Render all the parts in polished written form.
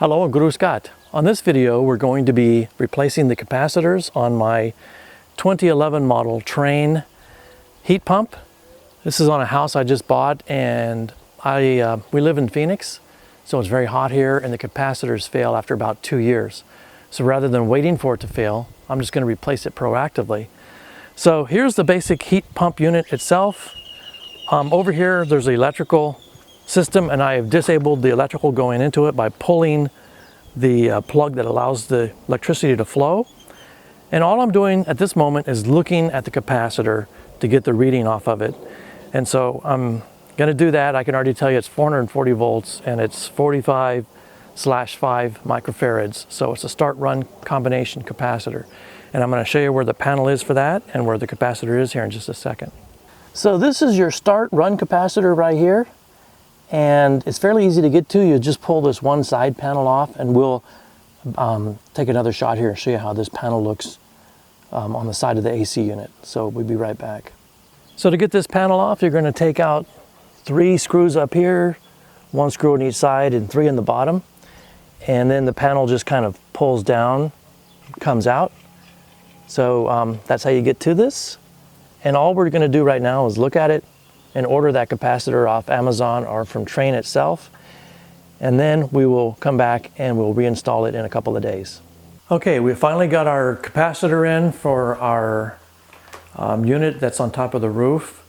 Hello, I'm Guru Scott. On this video, we're going to be replacing the capacitors on my 2011 model Trane heat pump. This is on a house I just bought, and we live in Phoenix, so it's very hot here, and the capacitors fail after about 2 years. So rather than waiting for it to fail, I'm just going to replace it proactively. So here's the basic heat pump unit itself. Over here, there's the electrical system, and I have disabled the electrical going into it by pulling the plug that allows the electricity to flow. And all I'm doing at this moment is looking at the capacitor to get the reading off of it. And so I'm going to do that. I can already tell you it's 440 volts and it's 45/5 microfarads. So it's a start-run combination capacitor. And I'm going to show you where the panel is for that and where the capacitor is here in just a second. So this is your start-run capacitor right here. And it's fairly easy to get to. You just pull this one side panel off, and we'll take another shot here and show you how this panel looks on the side of the AC unit. So we'll be right back. So to get this panel off, you're going to take out 3 screws up here, 1 screw on each side and 3 in the bottom. And then the panel just kind of pulls down, comes out. So that's how you get to this. And all we're going to do right now is look at it and order that capacitor off Amazon or from Trane itself. And then we will come back and we'll reinstall it in a couple of days. Okay, we finally got our capacitor in for our unit that's on top of the roof.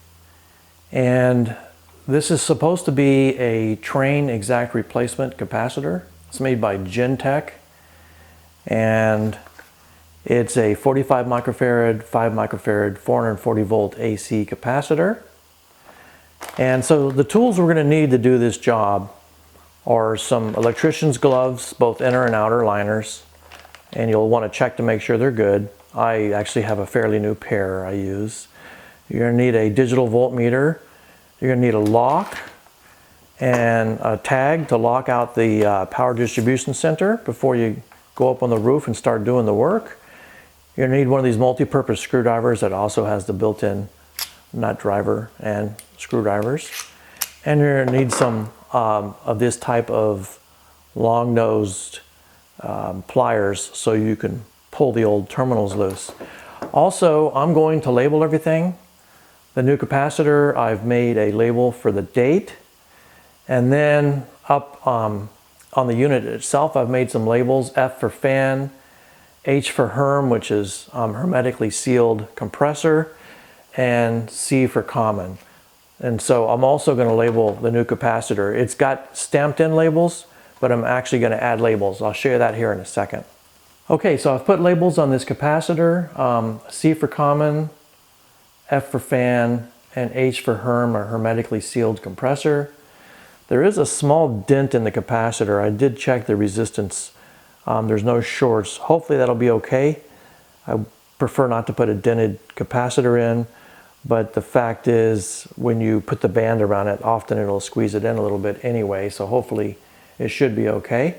And this is supposed to be a Trane exact replacement capacitor. It's made by Gentech. And it's a 45 microfarad, 5 microfarad, 440 volt AC capacitor. And so the tools we're going to need to do this job are some electrician's gloves, both inner and outer liners. And you'll want to check to make sure they're good. I actually have a fairly new pair I use. You're going to need a digital voltmeter. You're going to need a lock and a tag to lock out the power distribution center before you go up on the roof and start doing the work. You're going to need one of these multi-purpose screwdrivers that also has the built-in nut driver and screwdrivers. And you're going to need some of this type of long-nosed pliers so you can pull the old terminals loose. Also, I'm going to label everything. The new capacitor, I've made a label for the date. And then up on the unit itself, I've made some labels: F for fan, H for Herm, which is hermetically sealed compressor, and C for common. And so I'm also going to label the new capacitor. It's got stamped in labels, but I'm actually going to add labels. I'll show you that here in a second. Okay, so I've put labels on this capacitor: C for common, F for fan, and H for Herm, or hermetically sealed compressor. There is a small dent in the capacitor. I did check the resistance. There's no shorts. Hopefully that'll be okay. I prefer not to put a dented capacitor in, but the fact is when you put the band around it, often it'll squeeze it in a little bit anyway, so hopefully it should be okay.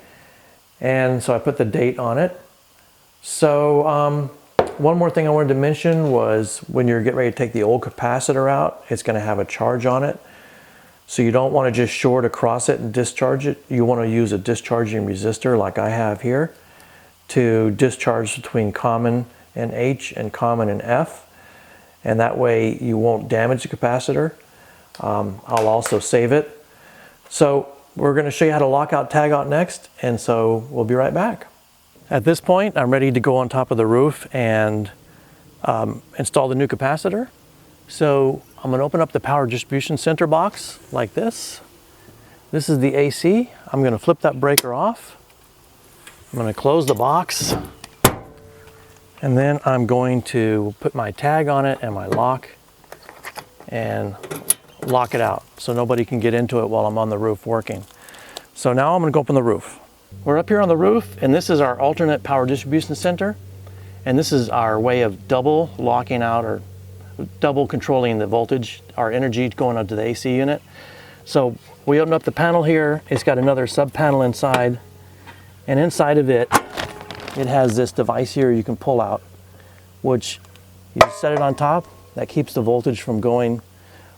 And so I put the date on it. So one more thing I wanted to mention was when you're getting ready to take the old capacitor out, it's going to have a charge on it. So you don't want to just short across it and discharge it. You want to use a discharging resistor like I have here to discharge between common and H and common and F. And that way you won't damage the capacitor. I'll also save it. So we're going to show you how to lock out, tag out next. And so we'll be right back. At this point, I'm ready to go on top of the roof and install the new capacitor. So I'm going to open up the power distribution center box like this. This is the AC. I'm going to flip that breaker off. I'm going to close the box. And then I'm going to put my tag on it and my lock and lock it out so nobody can get into it while I'm on the roof working. So now I'm going to go up on the roof. We're up here on the roof, and this is our alternate power distribution center. And this is our way of double locking out or double controlling the voltage, our energy going onto the AC unit. So we open up the panel here. It's got another sub panel inside, and inside of it, it has this device here you can pull out, which you set it on top. That keeps the voltage from going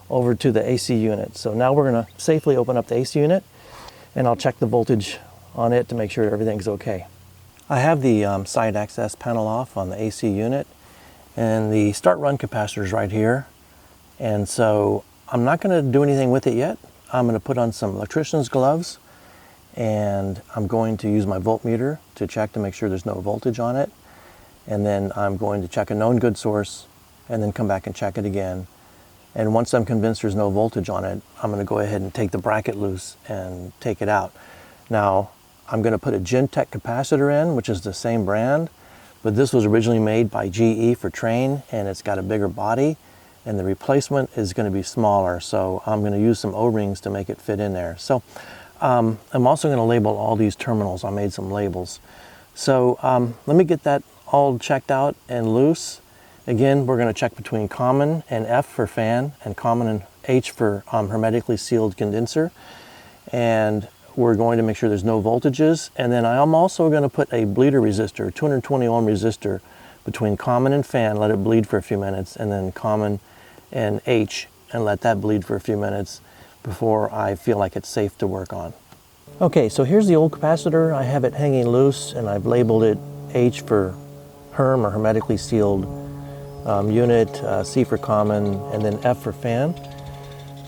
over to the AC unit. So now we're going to safely open up the AC unit, and I'll check the voltage on it to make sure everything's okay. I have the side access panel off on the AC unit, and the start run capacitor is right here. And so I'm not going to do anything with it yet. I'm going to put on some electrician's gloves, and I'm going to use my voltmeter to check to make sure there's no voltage on it. And then I'm going to check a known good source and then come back and check it again. And once I'm convinced there's no voltage on it, I'm going to go ahead and take the bracket loose and take it out. Now, I'm going to put a Gentech capacitor in, which is the same brand, but this was originally made by GE for Trane, and it's got a bigger body, and the replacement is going to be smaller, so I'm going to use some O-rings to make it fit in there. So I'm also going to label all these terminals. I made some labels. So let me get that all checked out and loose. Again, we're going to check between common and F for fan, and common and H for hermetically sealed condenser. And we're going to make sure there's no voltages. And then I'm also going to put a bleeder resistor, 220 ohm resistor, between common and fan, let it bleed for a few minutes, and then common and H, and let that bleed for a few minutes before I feel like it's safe to work on. Okay, so here's the old capacitor. I have it hanging loose, and I've labeled it H for herm, or hermetically sealed unit, C for common, and then F for fan.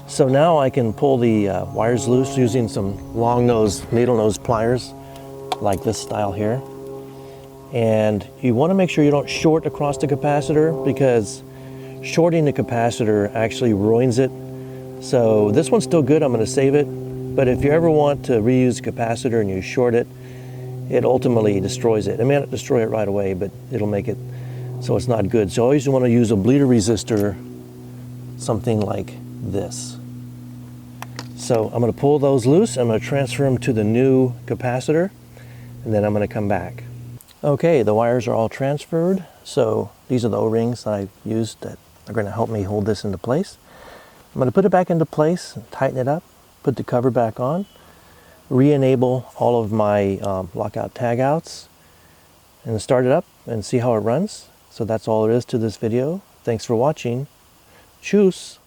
So now I can pull the wires loose using some long nose, needle nose pliers, like this style here. And you want to make sure you don't short across the capacitor, because shorting the capacitor actually ruins it. So this one's still good, I'm going to save it. But if you ever want to reuse a capacitor and you short it, it ultimately destroys it. It may not destroy it right away, but it'll make it so it's not good. So always you want to use a bleeder resistor, something like this. So I'm going to pull those loose. I'm going to transfer them to the new capacitor, and then I'm going to come back. Okay, the wires are all transferred. So these are the O-rings that I've used that are going to help me hold this into place. I'm going to put it back into place, tighten it up, put the cover back on, re-enable all of my lockout tagouts, and start it up and see how it runs. So that's all there is to this video. Thanks for watching. Tschüss.